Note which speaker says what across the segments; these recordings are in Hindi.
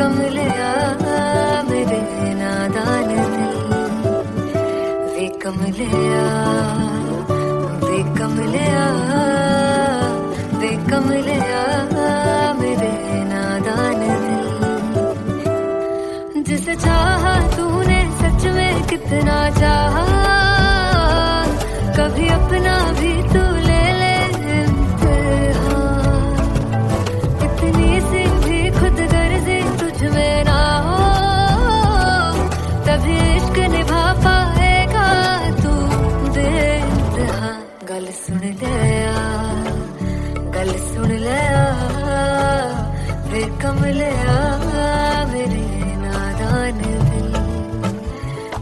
Speaker 1: कमलिया मेरे नादान दिल, वे कमलिया, वे कमलिया, वे कमलिया मेरे नादान दिल। जिसे चाहा तूने सच में कितना चाहा, कभी अपना भी तू ले ले इम्तिहान। इतनी सी भी खुद गर्जी तुझ में ना हो, तभी इश्क निभा पाएगा तू बेइंतहा। गल सुन लिया, गल सुन लिया, वे कमलिया मेरे नादान दिल,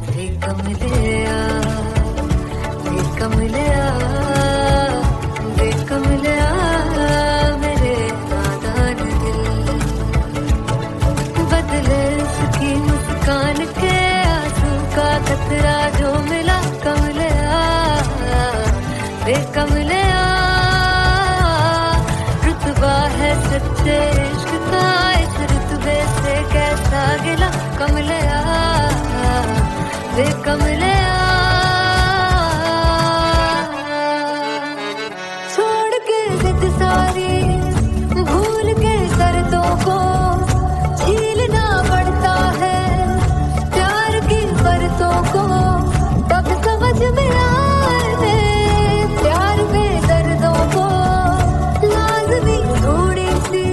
Speaker 1: वे कमलिया, वे कमलिया, वे कमलिया मेरे नादान दिल। बदले उसकी मुस्कान के आंसू का कतरा जो मिला कमलिया, वे कमलिया। रुतबा है सच्चे इश्क का, इस रुतबे से कैसा गिला कमलिया, वे कमलिया। छोड़ के जिद सारी, भूल के शर्तों को, झीलना पड़ता है प्यार की परतों को। तब समझ में आए प्यार में दर्दों को, लाज़मी थोड़ी सी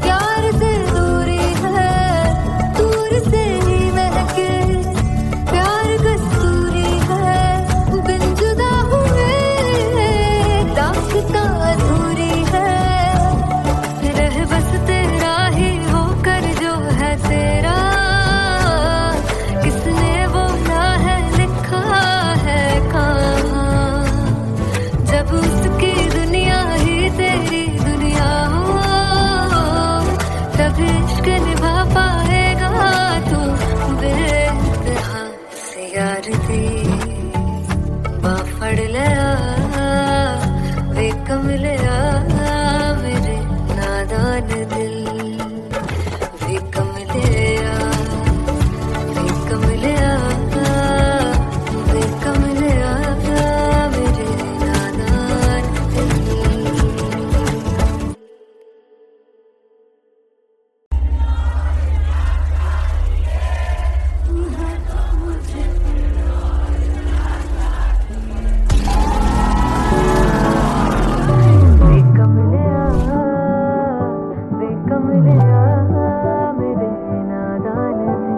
Speaker 1: प्यार से दूरी है, दूर से ही महके प्यार कस्तूरी है। बिन जुदा हुए दास्तां अधूरी है, रह बस तेरा ही होकर जो है तेरा, किसने बोला है लिखा है कहाँ। जब उसकी दुनिया ही तेरी दुनिया हो, तब इश्क निभा पाएगा तू बेइंतहा। से यार दी बाफड़ लिया, वे कमलिया मेरे नादान दिल, वे कमलिया, वे कमलिया, वे कमलिया मेरे नादान दिल। वे कमलिया, वे कमलिया मेरे नादान दिल।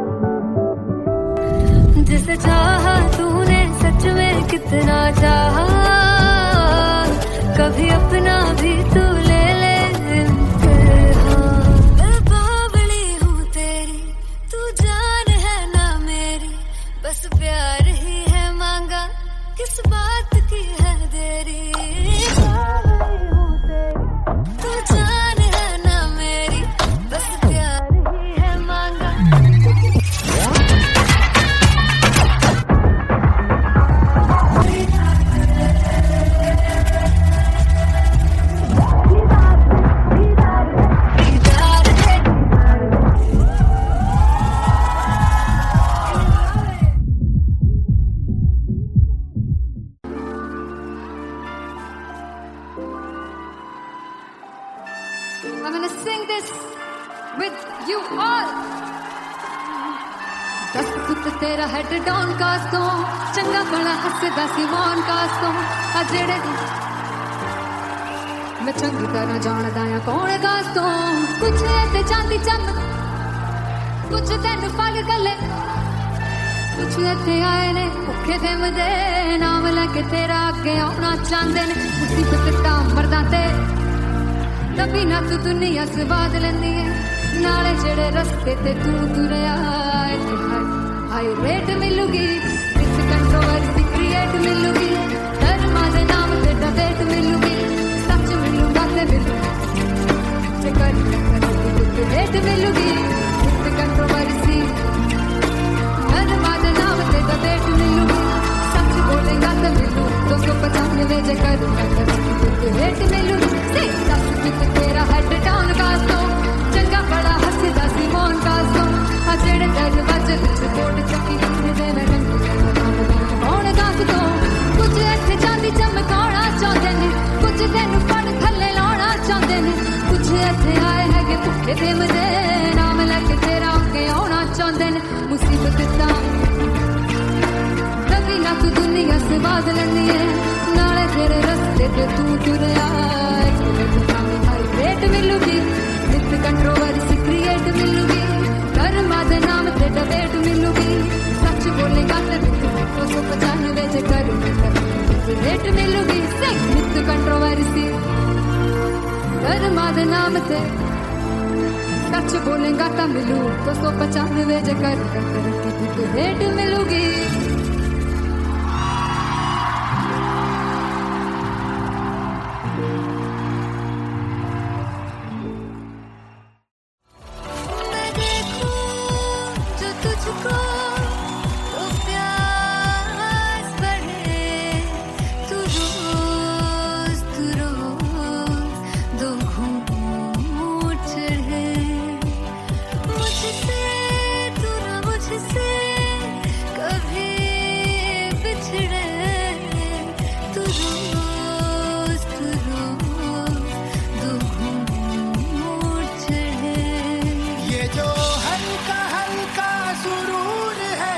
Speaker 1: जिसे चाहा तूने सच में कितना चाहा, कभी अपना भी तू ले ले इम्तिहान। मैं बावली हूँ तेरी, तू जान है ना मेरी, बस प्यार ही है मांगा, किस बात की है देरी। बावली हूँ तेरी, तू जान है ना मेरी, बस प्यार ही है मांगा।
Speaker 2: I'm gonna sing this with you all. दस पुत तेरा हेड डाउन कास्तों, चंगा बड़ा हसदा सिमोन कास्तों। आ जेड़े मैं चंगी तरह जानदा आ कौन कास्तों। कुछ ते चांदी चम, कुछ तेन फल गले, कुछ ते आए ने भुखे दे मदे, नाम लेके तेरा अगे आना चाहते ने। मुसीबत दा मरदा ते तभी ना तू दुनिया स्वाद लेंदी है, नाले जेड़े रस्ते ते तू तुरया, हाई रेट मिलूगी, विच कंट्रोवर्सी क्रिएट मिलूगी, धर्मा दे नाम ते डिबेट मिलूगी, सच मिलूगा ते मिलूगी, कर रेट मिलूगी, विच कंट्रोवर्सी धर्मा दे नाम ते डिबेट मिलूगी, सच बोलेगा ते मिलू 295 जे करूंगा रेट मिलूगी। तेरा हेड डाउन कास्तों, चंगा बड़ा हंसदा सिमोन जमदे नाम लैके तेरा अगे आउणा चाहुंदे ने मुसीबत तां नवी नक दुनिया स्वाद लैंदी है नाले तेरे रस्ते ते तू तुरया रेट मिलूगी विद कंट्रोवर्सी क्रिएट मिलूगी कर्मा दे नाम ते डिबेट मिलूगी सच बोलेगा ते 295 जे कर रेट मिलूगी विद कंट्रोवर्सी कर्मा दे नाम ते सच बोलेगा तो मिलू 295 जे कर रेट मिलूगी
Speaker 1: मैं देखूं जो तुझको तो प्यास बढ़े तू रोज दो घूंट चढ़े मुझसे तू ना मुझसे कभी बिछड़े तू रोज दो घूंट चढ़े
Speaker 3: ये जो हल्का हल्का सुरूर है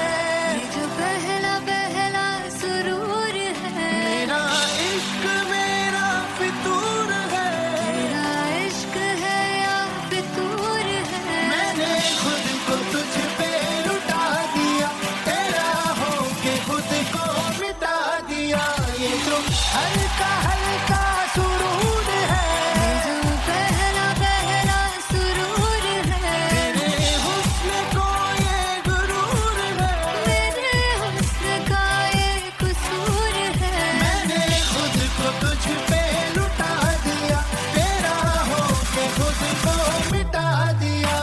Speaker 1: ये जो पहला पहला सुरूर है
Speaker 3: मेरा इश्क मेरा फितूर है
Speaker 1: तेरा इश्क है या फितूर है
Speaker 3: मैंने खुद को तुझ पे लुटा दिया तेरा होके खुद को मिटा दिया ये जो हल्का हल्का सुरूर है
Speaker 1: ये जो पहला पहला सुरूर है
Speaker 3: तेरे हुस्न को ये गुरूर है
Speaker 1: मेरे हुस्न का ये कसूर है
Speaker 3: मैंने खुद को तुझ पे लुटा दिया तेरा होके खुद को मिटा दिया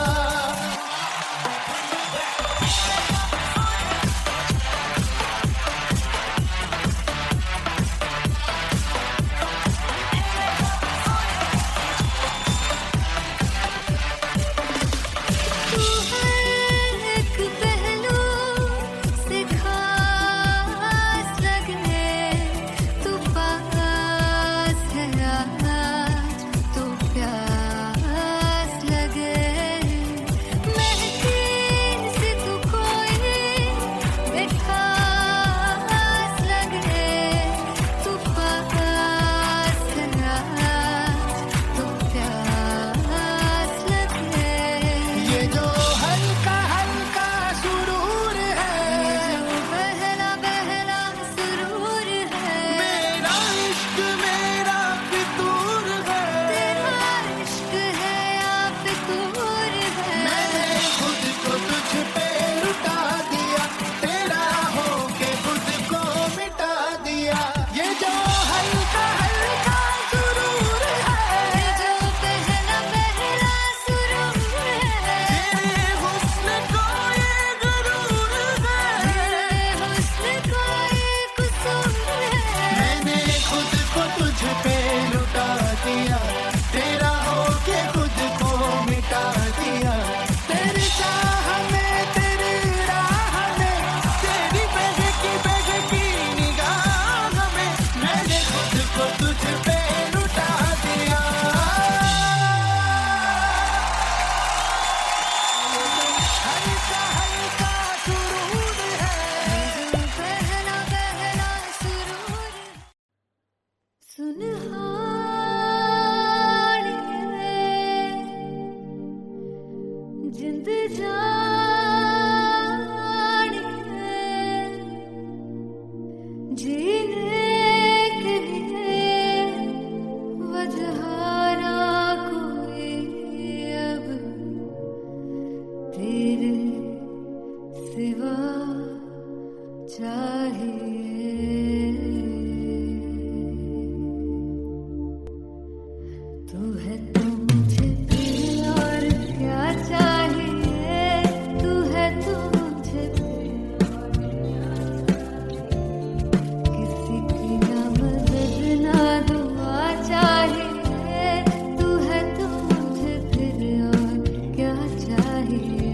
Speaker 1: तू हर एक पहलू से खास लगे तू पास है आज तो प्यास लगे महकी से तू कोई मिठास लगे तू पास है आज तो प्यास लगे
Speaker 3: ये जो हल्का हल्का सुरूर है
Speaker 1: जो पहला पहला सुरूर है
Speaker 3: मेरा इश्क मेरा फितूर है
Speaker 1: तेरा इश्क है या फितूर है
Speaker 3: मैंने खुद को तुझ पे लुटा दिया तेरा होके खुद को मिटा दिया ये जो हल्का हल्का सुरूर है
Speaker 1: ये जो पहला पहला सुरूर है
Speaker 3: तेरे हुस्न को ये गुरूर है
Speaker 1: तेरे हुस्न का ये कसूर है
Speaker 3: मैंने खुद को तुझ पे लुटा दिया तेरा होके खुद को मिटा दिया तेरी चाह में तेरी राह में तेरी बहकी निगाह में मैंने खुद को तुझ पे लुटा दिया हल्का हल्का सुरूर है
Speaker 1: जो पहला पहला सुरूर सुनहानिए जिंद जानिए जीने के लिए वजह ना कोई अब तेरे सिवा चाहिए तू है तो मुझे फिर और क्या चाहिए तू है तो मुझे फिर और क्या चाहिए किसी की ना मदद ना दुआ चाहिए तू है तो मुझे फिर और क्या चाहिए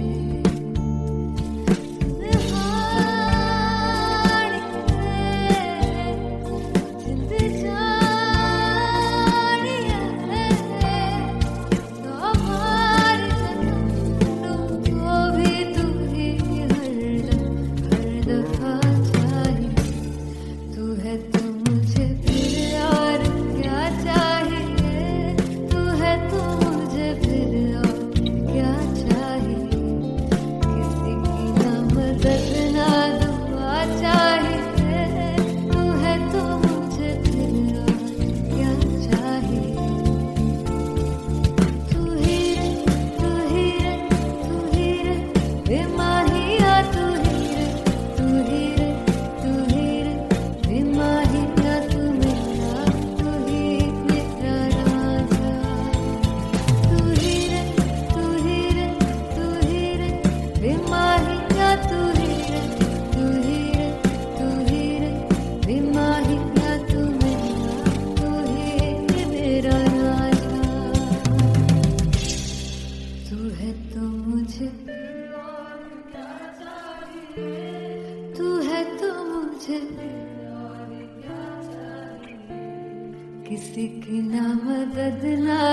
Speaker 2: है तो मुझे, तू है तो मुझे किसी की ना मदद ना,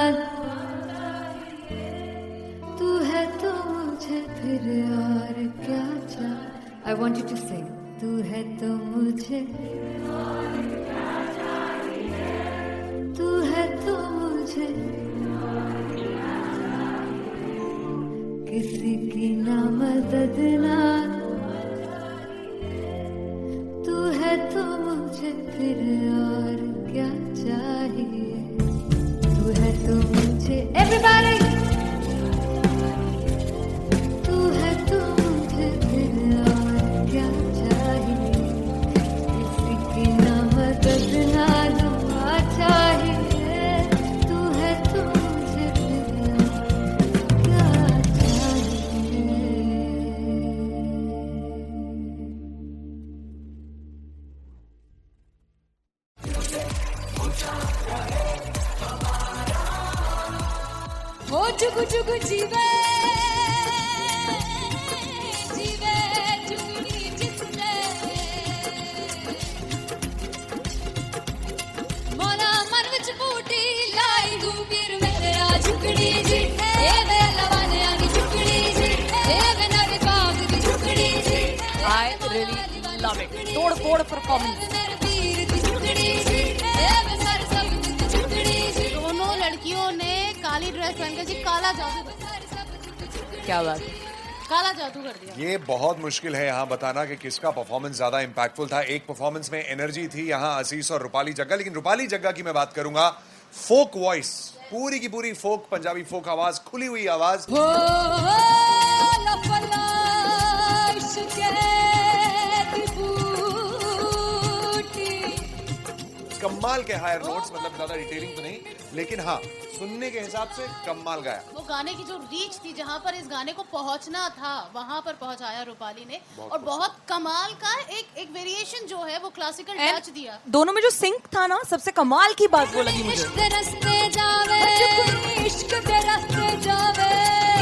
Speaker 2: तू है तो मुझे फिर और क्या चाह। I want you to sing. तू है तो मुझे, तू है तो मुझे किसी की ना मदद ना, तू है तो मुझे फिर और क्या चाहिए। तू है तो मुझे everybody, तू है तो मुझे फिर और क्या चाहिए। किसी की ना मदद ना दुआ चाहिए, तू है तो मुझे फिर और क्या चाहिए।
Speaker 1: ओ जुगु जुगु जीवे जीवे जुगनी जिसने मोला मन विच बूटी लाई गुबीर मेरा झुकड़ी जी ए वे लवाने आगी झुकड़ी जी ए वे नवी बाग दी झुकड़ी जी।
Speaker 4: I really love it. तोड़ फोड़ परफॉर्मेंस।
Speaker 1: मेरे वीर दी झुकड़ी जी ए वे सर सब दी झुकड़ी जी।
Speaker 5: दोनों लड़कियों ने काली ड्रेस पहनकर जी काला जादू,
Speaker 4: क्या बात है।
Speaker 5: काला जादू कर दिया।
Speaker 6: ये बहुत मुश्किल है यहाँ बताना कि किसका परफॉर्मेंस ज्यादा इंपैक्टफुल था। एक परफॉर्मेंस में एनर्जी थी यहाँ असीस और रूपाली जग्गा, लेकिन रूपाली जग्गा की मैं बात करूंगा फोक वॉइस, पूरी की पूरी फोक, पंजाबी फोक आवाज, खुली हुई आवाज।
Speaker 1: हो लफला इश्क़े दी बूटी।
Speaker 6: कमाल के हायर नोट्स, मतलब ज्यादा डिटेलिंग तो नहीं, लेकिन हाँ सुनने के हिसाब से कमाल गाया।
Speaker 5: वो गाने की जो रीच थी, जहाँ पर इस गाने को पहुंचना था वहां पर पहुंचाया रूपाली ने। और बहुत कमाल का एक वेरिएशन जो है वो क्लासिकल टच दिया।
Speaker 4: दोनों में जो सिंक था ना, सबसे कमाल की बात वो लगी मुझे।
Speaker 1: इश्क दे रस्ते जावे, इश्क दे रस्ते जावे,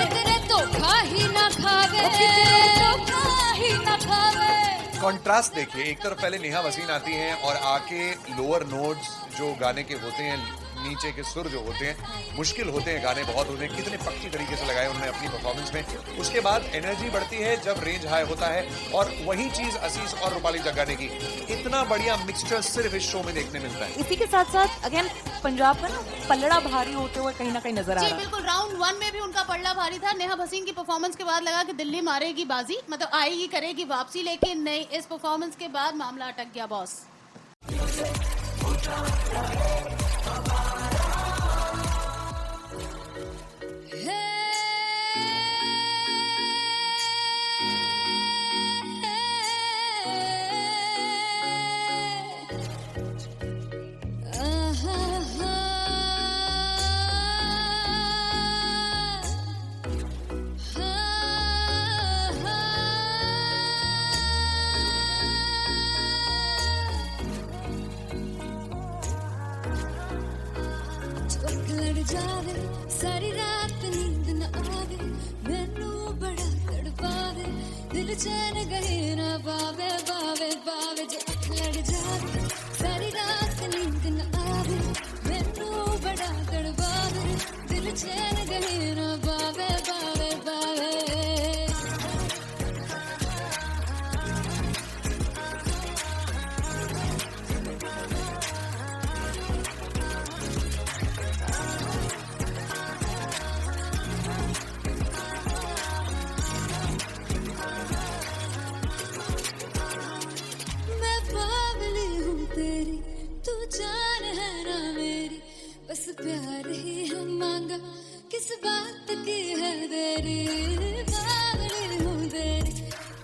Speaker 1: कितने धोखा ही ना खावे, कितने धोखा ही ना खावे।
Speaker 6: कॉन्ट्रास्ट देखिए, एक तरफ पहले नेहा वसीन आती हैं और आके लोअर नोट्स जो गाने के होते हैं, नीचे के सुर जो होते हैं, मुश्किल होते हैं, गाने बहुत होते हैं, कितने पक्की तरीके से लगाए उन्होंने अपनी परफॉर्मेंस में। उसके बाद एनर्जी बढ़ती है जब रेंज हाई होता है, और वही चीज असीस और रूपाली जग्गा ने की। इतना बढ़िया मिक्सचर सिर्फ इस शो में देखने मिलता है।
Speaker 4: इसी के साथ साथ अगेन पंजाब का ना पलड़ा भारी होते हुए कहीं ना कहीं नजर आ
Speaker 5: जी
Speaker 4: रहा है।
Speaker 5: बिल्कुल, राउंड 1 में भी उनका पलड़ा भारी था। नेहा भसीन की परफॉर्मेंस के बाद लगा कि दिल्ली मारेगी बाजी, मतलब आएगी करेगी वापसी, लेकिन नहीं, इस परफॉर्मेंस के बाद मामला अटक गया बॉस।
Speaker 1: लड़ जावे सारी रात नींद न आवे, मैनू बड़ा तड़पावे, दिल चैन गहे न पावे पावे पावे। जो लड़ जावे सारी रात नींद न आवे, मैनू बड़ा तड़पावे, दिल चैन गहे न पावे पावे पावे। बस प्यार ही हम मांगा, किस बात की है देरी, पागल हूँ तेरी,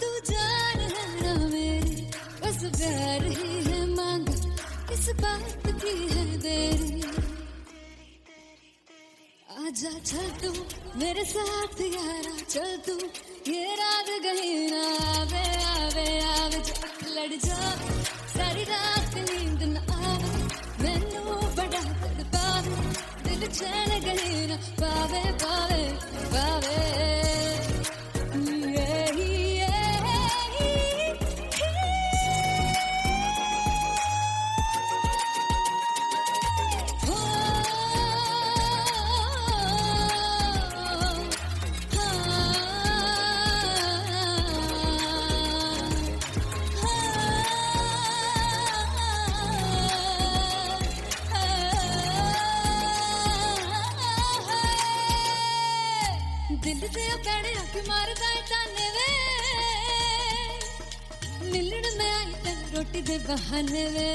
Speaker 1: तू जान है ना मेरी। बस प्यार ही है मांगा, किस बात की है देरी। आजा चल तू मेरे साथ यारा, चल तू ये रात गही ना आवे आवे आवे। जो लड़ जावे सारी रात नींद न आवे, मैनू बड़ा तड़पावे, दिल
Speaker 2: चैन गली न पावे पावे पावे दिल से पैड़े हक मारदा ताने वे मिलण में आई तन रोटी दे बहाने वे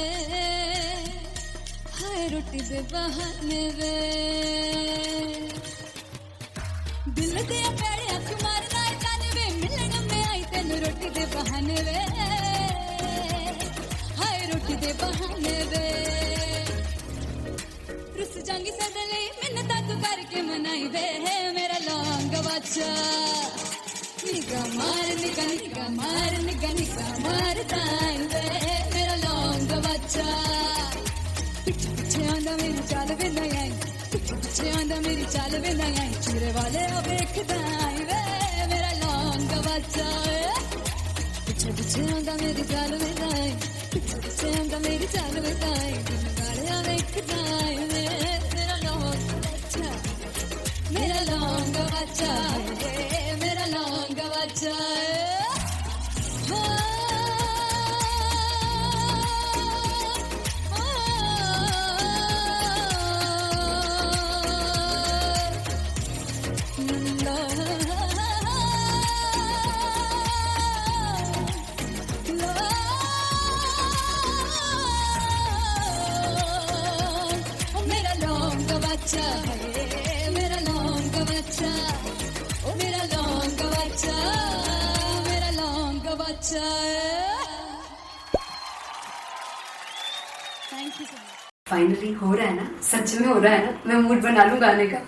Speaker 2: हाय रोटी दे बहाने वे दिल से पैड़े हक मारदा ताने वे मिलण में आई तन रोटी दे बहाने वे हाय रोटी दे बहाने वे रुस जांगी सदले मिन्नत तू करके मनाई वे मेरा लौंग बच्चा निगा मार ताई वे मेरा लौंग बच्चा पिछे पिछे आंदा मेरी चाल वे नहीं आई पिछे पिछे आंदा मेरी चाल वे नहीं आई चूरे वाले ओ देखदा आई वे मेरा लौंग बच्चा पिछे पिछे आंदा मेरी चाल वे नहीं आई पिछे पिछे आंदा मेरी चाल वे नहीं आई दिन वाले ओ देखदा आई वे मेरा लौंग बच्चा मेरा लौंग बच्चा मेरा लौंग बच्चा मेरा लौंग बच्चा मेरा लौंग बच्चा ओ मेरा लौंग बच्चा मेरा लौंग बच्चा thank you so much
Speaker 7: finally हो रहा है ना, सच में हो रहा है ना, मैं मूड बना लूं गाने का।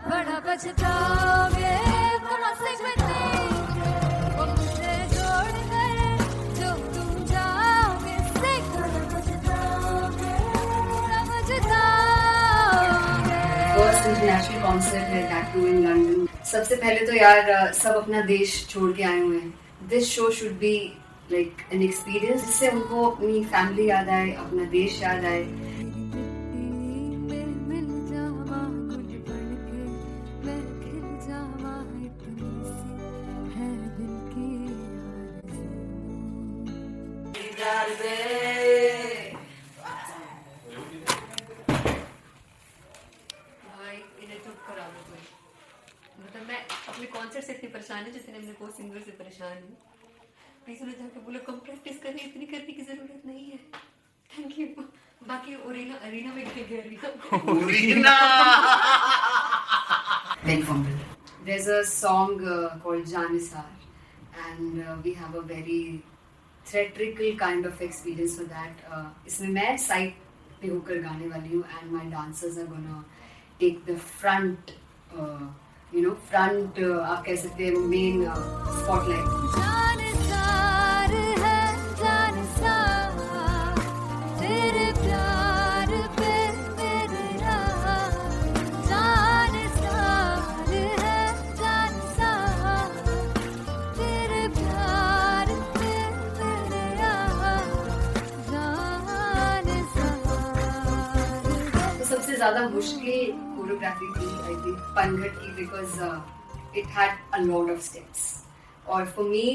Speaker 2: बड़ा बचताओगे बड़ा से वो मुझे छोड़ कर जो तुम जाओगे से बड़ा बचताओगे
Speaker 7: फर्स्ट इंटरनेशनल कॉन्सर्ट है टैटू इन लंदन। सबसे पहले तो यार सब अपना देश छोड़ के आए हुए हैं। This show should be like an experience जिससे उनको अपनी फैमिली याद आए, अपना देश याद आए। मतलब मैं अपने कॉन्सर्ट से इतनी परेशान है जितने अपने को सिंगर से परेशान हूँ। प्लीज उन्हें जाके बोलो कम प्रैक्टिस करनी, इतनी करने की जरूरत नहीं है। Thank you. बाकी अरीना में गए There's a song called Janisar and we have a very theatrical kind of experience for that. इसमें मैं साइड पे होकर गाने वाली हूँ and my dancers are gonna take the front, front आप कह सकते हैं main spotlight.
Speaker 2: जानसार है जानसार तेरे प्यार पे मेरा जानसार है जानसार तेरे प्यार पे मेरा जानसार।
Speaker 7: तो सबसे ज़्यादा मुश्किल कोरियोग्राफी थी आई थिंक पनघट की because it had a lot of steps और फॉर मी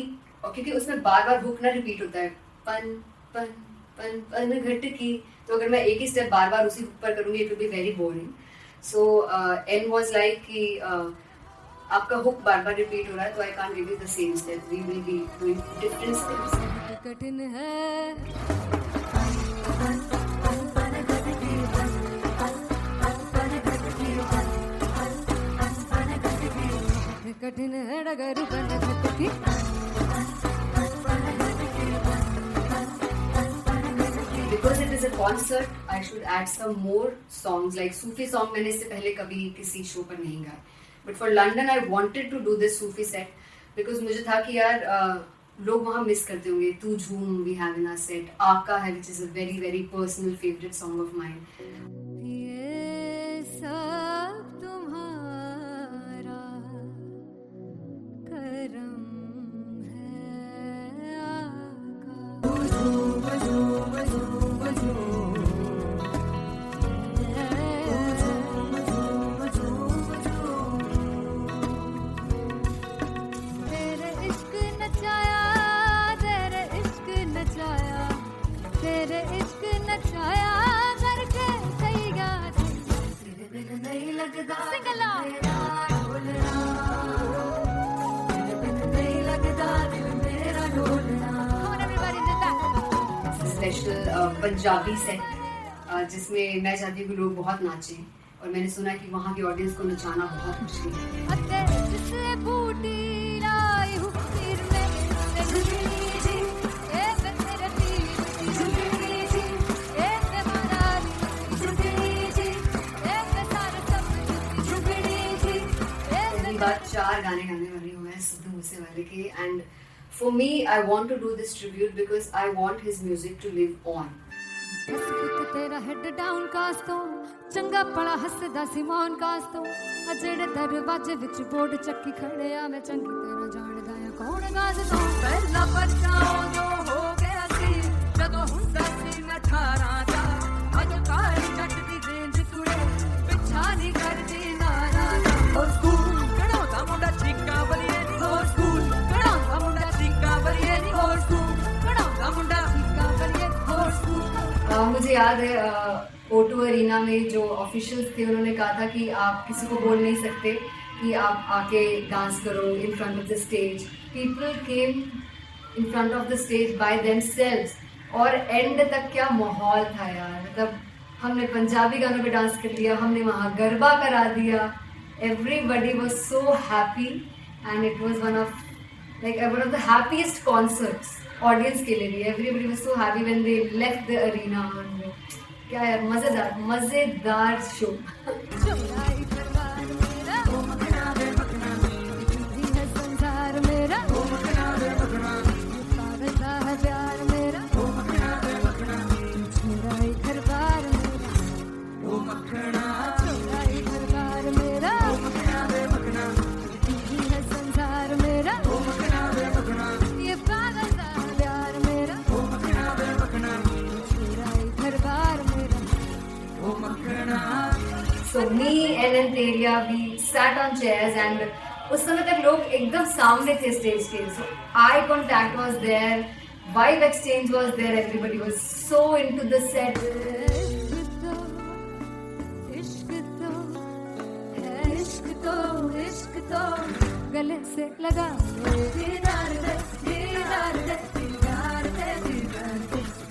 Speaker 7: क्योंकि उसमें बार बार हुक ना रिपीट होता है पन पन पन पनघट की, तो अगर मैं एक ही स्टेप बार बार उसी हुक पर करूंगी it will be very boring. So an was like कि आपका हुक बार बार रिपीट हो रहा है तो I can't give you the same step, we will be doing different steps.
Speaker 2: कठिन है कठिन है डगर पनघट की
Speaker 7: Because it is a concert, I should add some more songs like Sufi song. मैंने इससे पहले कभी किसी शो पर नहीं गाए. But for London, I wanted to do this Sufi set because मुझे था कि यार लोग वहाँ मिस करते होंगे. तू झूम we have in our set. आका है which is a very very personal favorite song of mine.
Speaker 2: ये सब तुम्हारा करम है आका. तेरे इश्क नचाया, तेरे इश्क नचाया, तेरे इश्क नचाया करके तैयार. तेरे बिन नहीं लगता सिंगला ढोलना, तेरे बिन नहीं लगता दिल मेरा ढोलना. Come on everybody, do that.
Speaker 7: Special Punjabi set जिसमें मैं चाहती हूँ कि लोग बहुत नाचें और मैंने सुना कि वहाँ की ऑडियंस को नचाना बहुत मुश्किल है.
Speaker 2: अते जिससे बूटी लाई हूँ पीर में झुकनी जी, ए मैं तेरे पीर की झुकनी जी, ए मैं मनाली झुकनी जी, ए मैं सारे सब की झुकनी जी, ए
Speaker 7: पहली बार 4 गाने गाने वाली हूँ मैं सिद्धू मूसेवाले के. And for me I want to do this tribute because I want his music to live on.
Speaker 2: बस पुत तेरा हेड डाउन कास तो चंगा पड़ा हसदा सिमोन कास तो अजड़े दरवाजे विच बोर्ड चक्की खड़े आ मैं चंगी तेरा जानदा आ कौन गास तो पहला बच्चा जो हो गया सी जदों हुंदा सी मैं 18 दा अज काली जट दी रेंज कुड़े पिछा नहीं करदी नारा ओ स्कूल कड़ो दा मुंडा चिक्का बलिए नी ओ स्कूल कड़ो दा मुंडा चिक्का बलिए नी ओ स्कूल कड़ो दा मुंडा चिक्का बलिए ओ स्कूल.
Speaker 7: मुझे याद है O2 अरीना में जो ऑफिशियल्स थे उन्होंने कहा था कि आप किसी को बोल नहीं सकते कि आप आके डांस करो in front of the stage. People came in front of the stage by themselves और एंड तक क्या माहौल था यार. मतलब हमने पंजाबी गानों पे डांस कर लिया, हमने वहाँ गरबा करा दिया. Everybody was so happy and it was one of the happiest concerts audience के लिए भी. Everybody was so happy when they left the arena. क्या यार मजेदार शो.
Speaker 2: चुराई करवार मेरा ओ मखना वे मखना जी है संसार मेरा ओ मखना वे मखना पागलता है प्यार मेरा ओ मखना वे मखना चुराई करवार मेरा ओ मखना चुराई करवार मेरा ओ मखना वे मखना जी है संसार मेरा ओ मखना वे मखना ये पागलता है प्यार मेरा ओ मखना वे मखना चुराई करवार मेरा.
Speaker 7: So me and Anteria, we sat on chairs and उस समय तक लोग एकदम सामने थे स्टेज के. So eye contact was there, vibe exchange was there, everybody was so into the set.
Speaker 2: इश्क तो गले से लगा दीदार दे दीदार दे दीदार दे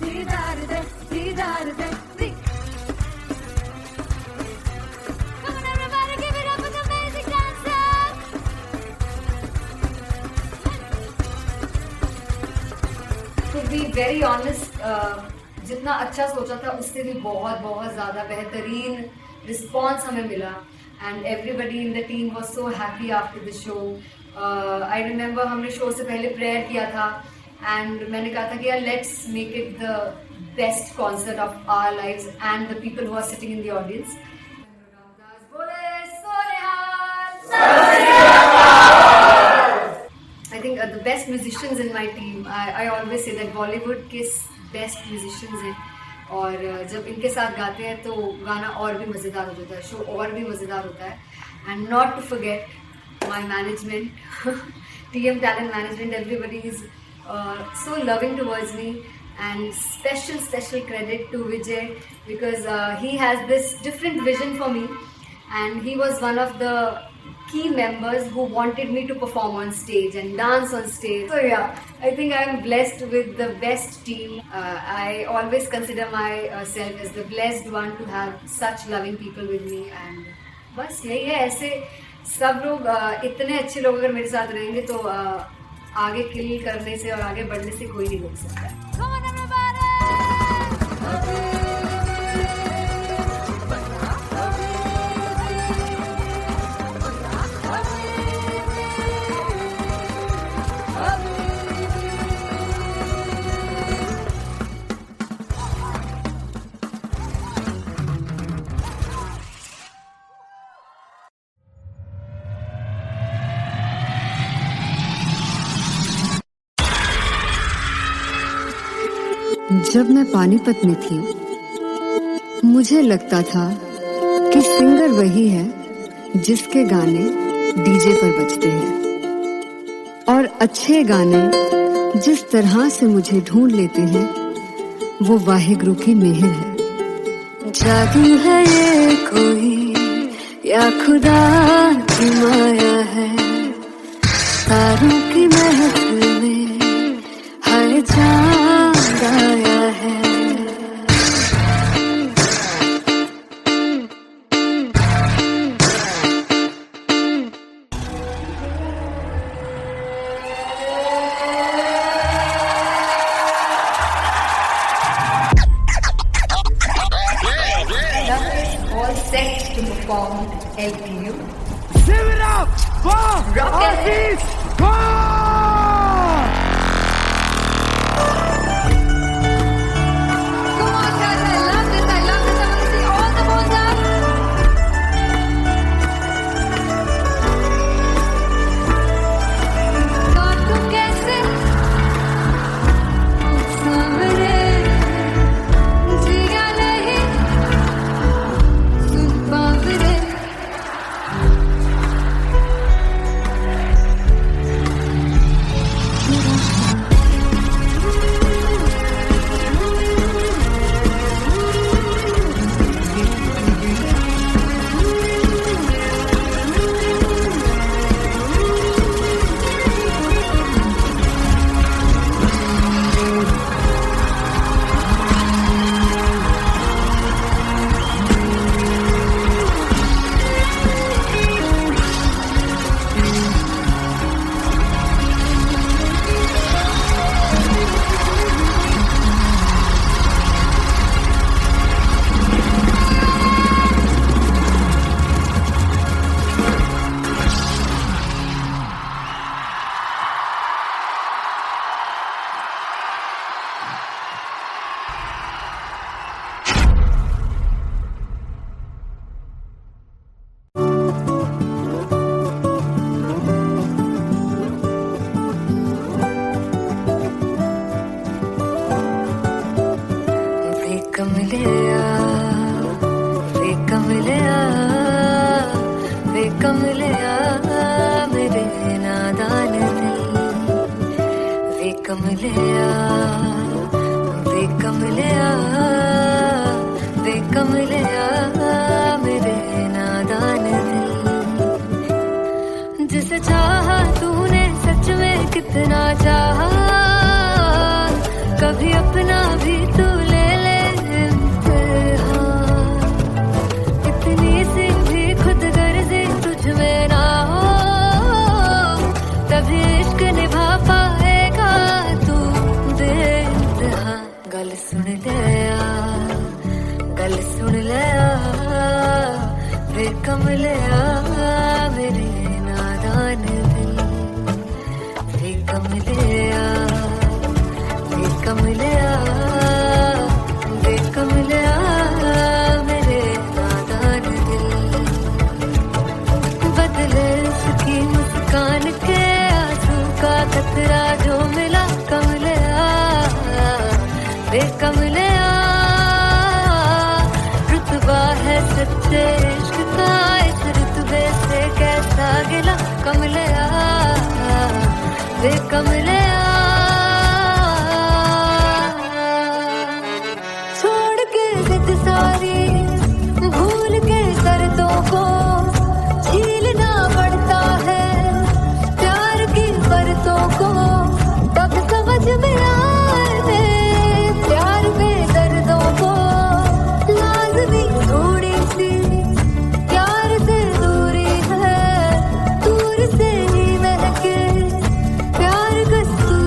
Speaker 2: दीदार दे दीदार दे. Come on everybody, give it up for the amazing dancers.
Speaker 7: To be very honest, जितना अच्छा सोचा था उससे भी बहुत ज़्यादा बेहतरीन रिस्पॉन्स हमें मिला. And everybody in the team was so happy after the show. I remember हमने शो से पहले प्रेयर किया था and मैंने कहा था कि यार let's make it the best concert of our lives and the people who are sitting in the audience. I think the best musicians in my team. I always say that Bollywood के best musicians हैं और जब इनके साथ गाते हैं तो गाना और भी मज़ेदार हो जाता है, शो और भी मज़ेदार होता है. And not to forget my management, TM Talent Management, everybody is so loving towards me. And special credit to Vijay because he has this different vision for me and he was one of the key members who wanted me to perform on stage and dance on stage. So yeah, I think I am blessed with the best team. I always consider myself as the blessed one to have such loving people with me. And बस यही है, ऐसे सब लोग इतने अच्छे लोग अगर मेरे साथ रहेंगे तो आगे किल करने से और आगे बढ़ने से कोई नहीं रोक सकता.
Speaker 2: Come on everybody!
Speaker 7: जब मैं पानीपत में थी, मुझे लगता था कि सिंगर वही है जिसके गाने डीजे पर बजते हैं, और अच्छे गाने जिस तरह से मुझे ढूंढ लेते हैं वो वाहिगुरु की मेहर है। जादू है ये कोई या खुदा की माया है, तारों की महफिल में हर चांद आया है।
Speaker 2: All set to perform LPU.
Speaker 3: Give it up for Artist Squad!
Speaker 2: Come on guys, I love this, I love this. I want to see all the balls up. काटूं कैसे सामने जिया नहीं सुन पावरे। जिसे चाहा तूने सच में कितना चाहा, कभी अपना भी तू ले ले इम्तिहान। इतनी सी भी खुद गर्जी तुझ में ना हो, तभी इश्क निभा पाएगा तू बेइंतहा। गल सुन ले आ, गल सुन ले आ, वे कमले आ मेरे नादान दिल। वे कमले आ, वे कमले आ, वे कमले आ मेरे नादान दिल। बदले उसकी मुस्कान के आंसू का कतरा जो मिला कमले आ, वे कमले आ। रुतबा है सच्चे इश्क का, इस रुतबे से कैसा गिला कमले आ, वे कमले आ। छोड़ के जिद सारी भूल के दर्दों को झीलना पड़ता है, प्यार की परतों को तब समझ में आए। प्यार में दर्दों को लाज़मी थोड़ी सी प्यार से दूरी है, दूर से ही महके प्यार कस्तूरी।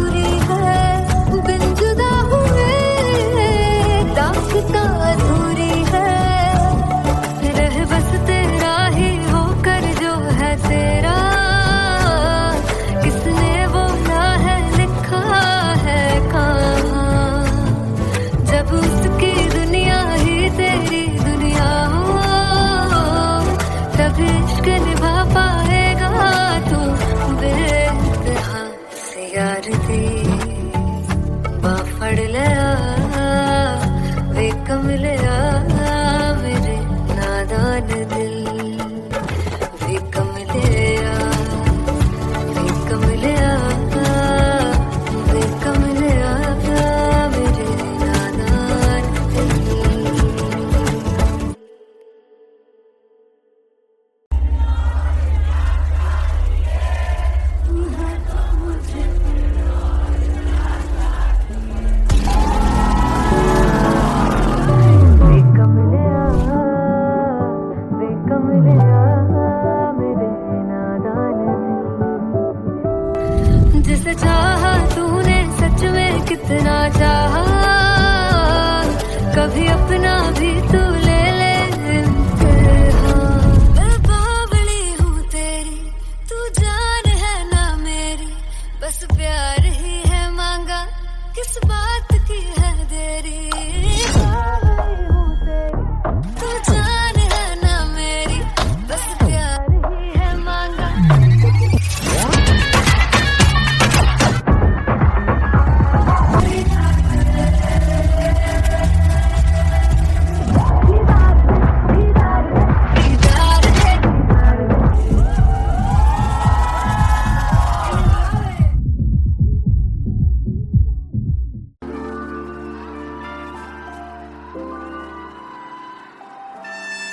Speaker 1: मुझसे चाहा तूने सच में कितना चाहा, कभी अपना भी तू ले ले इम्तिहान। मैं बावली हूँ तेरी, तू जान है ना मेरी, बस प्यार ही है मांगा, किस बात की है देरी। बावली हूँ तेरी, तू जान है ना मेरी, बस प्यार ही है मांगा।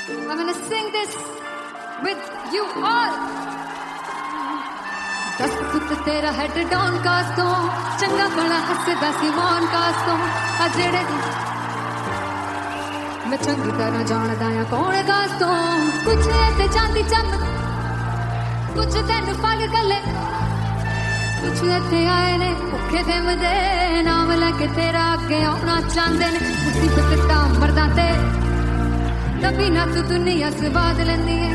Speaker 2: I'm gonna sing this with you all. दस फुट तेरा हेड डाउन कास्तों, चंगा बड़ा हसदा सिमोन कास्तों, आ जेड़े मैं चंगी तरह जानदा आ कौन कास्तों। कुछ ते चांदी चमक, कुछ तेन फल गले, कुछ इत्थे आए ने भुखे फिमदे, नाम लैके तेरा अगे आउणा चाहंदे ने। मुसीबत तां मरदा ते तभी ना तू दुनिया स्वाद लेंदी है,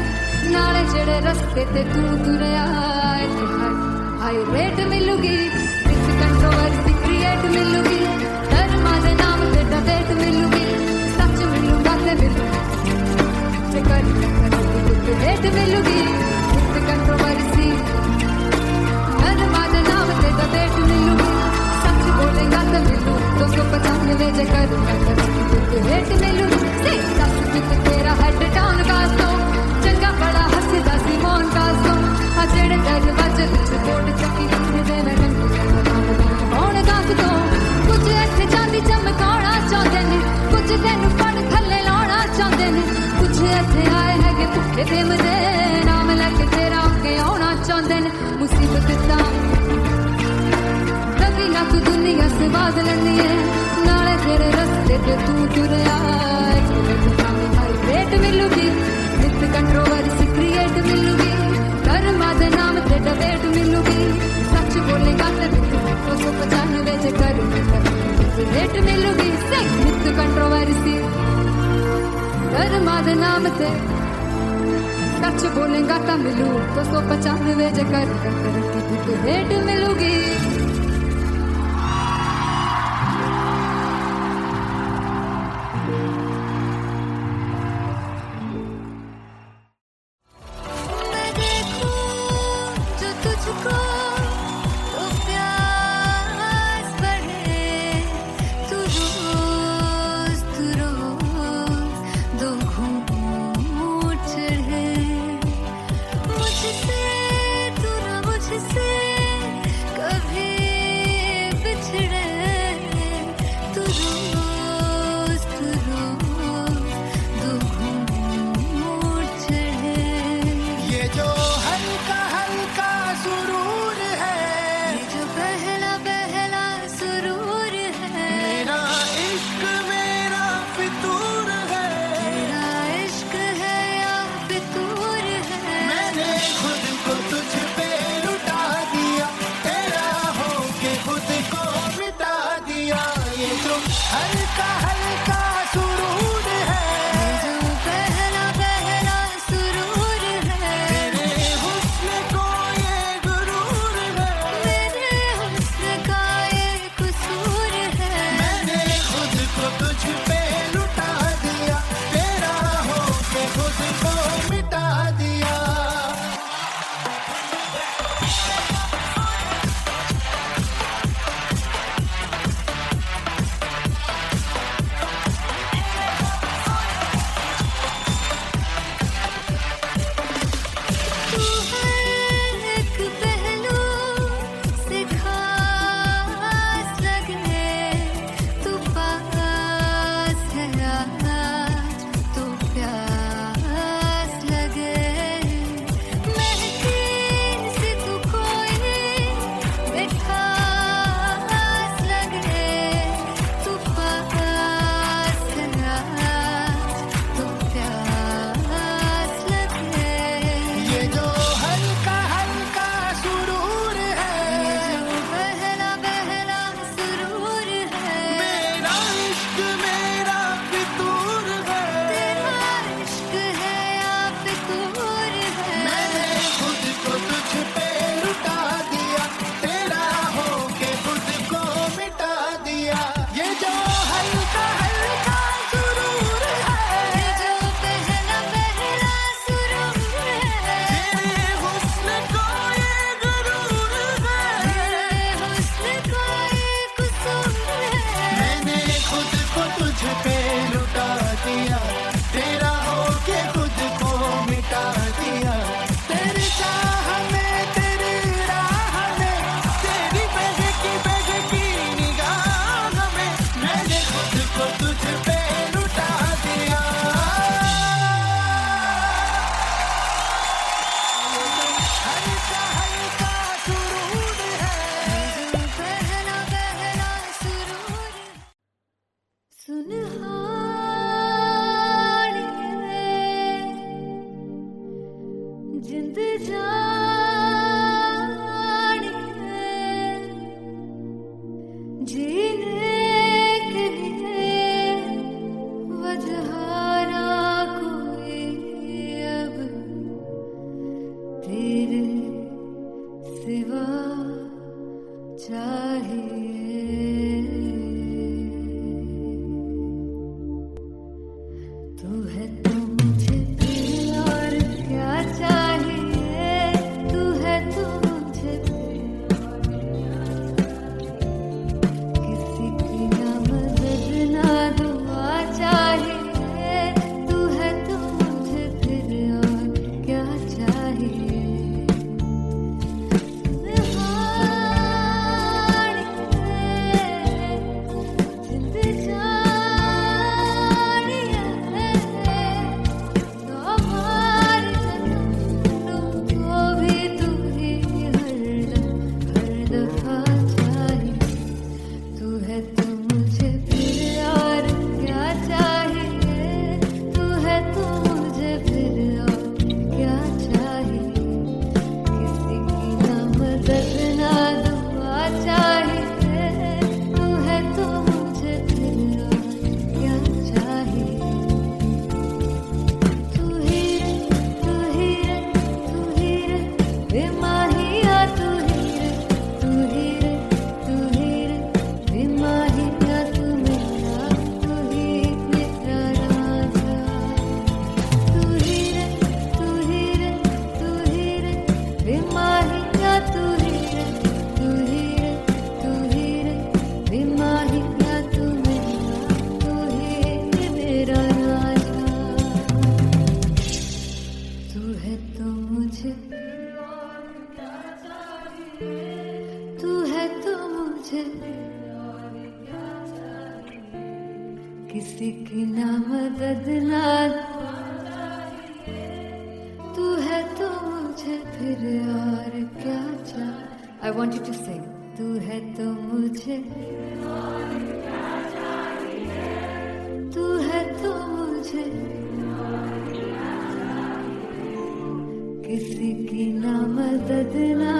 Speaker 2: नाले जेड़े रस्ते ते तू तुरया, हाई रेट मिलूगी, इस कंट्रोवर्सी क्रिएट मिलूगी, धर्मा दे नाम ते डिबेट मिलूगी, सच मिलूगा ते मिलूगी, रेट मिलूगी, इस कंट्रोवर्सी धर्मा दे नाम ते डिबेट मिलूगी, सच बोलेगा ते मिलू 295 जे करूंगा रेट मिलूगी। तेरा हेड डाउन कास्तों, चंगा बड़ा हसदा सिमोन कास्तों, आ जेड़े दरवाजे विच कोट चक्की दे मैं कौन कास्तों। कुछ इत्थे चांदी चमकाउणा चाहंदे ने, कुछ तैनू फड़ थल्ले लाउणा चाहंदे ने, कुछ इत्थे आए हैगे भुखे फिमदे, नाम लैके तेरा अगे आउणा चाहंदे ने। मुसीबत तां कभी ना तू दुनिया स्वाद लैंदी है, नाले तेरे रस्ते ते तू तुरया, रेट मिलूगी, विद कंट्रोवर्सी क्रिएट मिलूगी, धर्मा दे नाम ते डिबेट मिलूगी, सच बोलेगा ते 295 जे करूंगा रेट मिलूगी। विद कंट्रोवर्सी धर्मा दे नाम ते सच बोलेगा ता मिलू 295 जे करूंगा रेट मिलूगी।
Speaker 1: मुझसे कभी सिवा चाहिए, तू है तो मुझे फिर और क्या चाहिए, तू है तो मुझे फिर और किसी की ना मदद ना दुआ चाहिए, तू है तो मुझे फिर और क्या चाहिए। किसी की ना मदद ना तू है तो मुझे फिर और क्या चाहिए। I want you to sing. तू है तो मुझे तू है तो मुझे किसी की ना मदद ना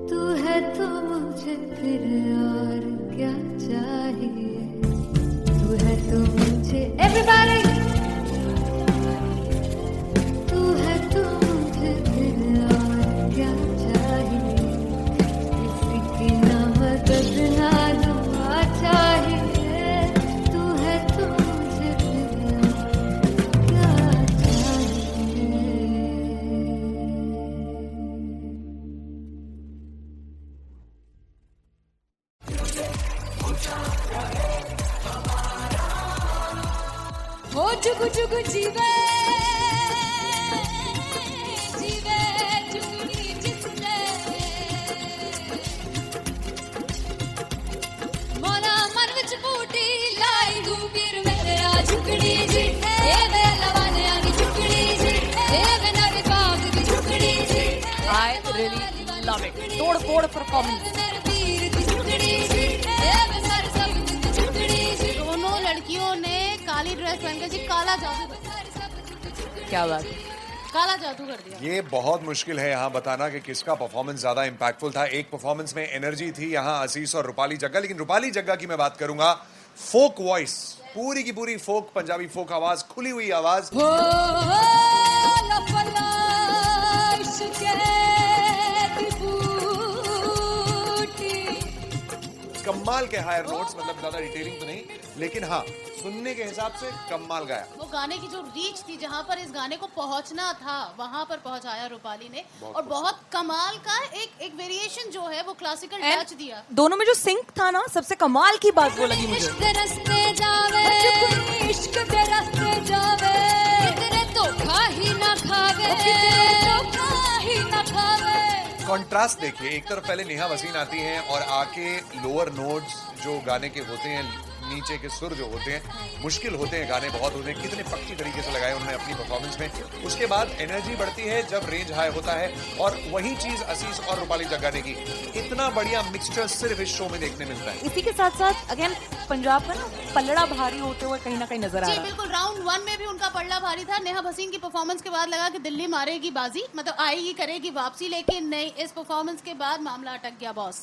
Speaker 1: तू है तो मुझे फिर और क्या चाहिए, तू है तो मुझे everybody तू है तो मुझे फिर और क्या चाहिए, किसी की ना मदद ना दुआ चाहिए, तू है तो मुझे फिर और क्या चाहिए।
Speaker 2: हो जुग जुग जीवे जीवे जुगनी जिसने मोरा मन विच बूटी लाई हूँ फिर मेरा झुकड़ी जी, ए वे लवाने आगी झुकड़ी जी, ए वे नवी बाग की झुकड़ी जी।
Speaker 4: I really love it. तोड़ फोड़ परफॉर्मेंस।
Speaker 2: मेरे पीर की झुकड़ी जी, ए वे सर सब की झुकड़ी जी।
Speaker 5: दोनों लड़कियों ने काली ड्रेस पहनकर जी काला जादू
Speaker 4: क्या बात है।
Speaker 5: काला जादू कर दिया।
Speaker 6: ये बहुत मुश्किल है यहाँ बताना कि किसका परफॉर्मेंस ज्यादा इंपैक्टफुल था। एक परफॉर्मेंस में एनर्जी थी यहाँ असीस और रूपाली जग्गा, लेकिन रूपाली जग्गा की मैं बात करूंगा फोक वॉइस, पूरी की पूरी फोक, पंजाबी फोक आवाज, खुली हुई आवाज।
Speaker 2: हो लफला इश्क़े की बूटी।
Speaker 6: कमाल के हायर नोट्स, मतलब ज्यादा डिटेलिंग तो नहीं, लेकिन हाँ सुनने के हिसाब से कमाल गाया।
Speaker 5: वो गाने की जो रीच थी, जहाँ पर इस गाने को पहुंचना था वहां पर पहुंचाया रूपाली ने, और बहुत कमाल का एक वेरिएशन जो है वो क्लासिकल टच दिया।
Speaker 4: दोनों में जो सिंक था ना, सबसे कमाल की बात वो लगी मुझे।
Speaker 2: इश्क दे रस्ते जावे, इश्क दे रस्ते जावे, कितने धोखा ही ना खावे, धोखा ही ना खावे।
Speaker 6: कॉन्ट्रास्ट देखिए, एक तरफ पहले नेहा वसीन आती हैं और आके लोअर नोट्स जो गाने के होते हैं, नीचे के सुर जो होते हैं, मुश्किल होते हैं, गाने बहुत होते हैं, कितने पक्की तरीके से लगाए उन्होंने अपनी परफॉर्मेंस में। उसके बाद एनर्जी बढ़ती है जब रेंज हाई होता है, और वही चीज असीस और रूपाली जग्गा ने की। इतना बढ़िया मिक्सचर सिर्फ इस शो में देखने मिलता है।
Speaker 4: इसी के साथ साथ अगेन पंजाब का ना पलड़ा भारी होते हुए कहीं ना कहीं नजर आ
Speaker 5: जी
Speaker 4: रहा है।
Speaker 5: बिल्कुल, राउंड 1 में भी उनका पलड़ा भारी था। नेहा भसीन की परफॉर्मेंस के बाद लगा कि दिल्ली मारेगी बाजी, मतलब आएगी करेगी वापसी, लेकिन नहीं, इस परफॉर्मेंस के बाद मामला अटक गया बॉस।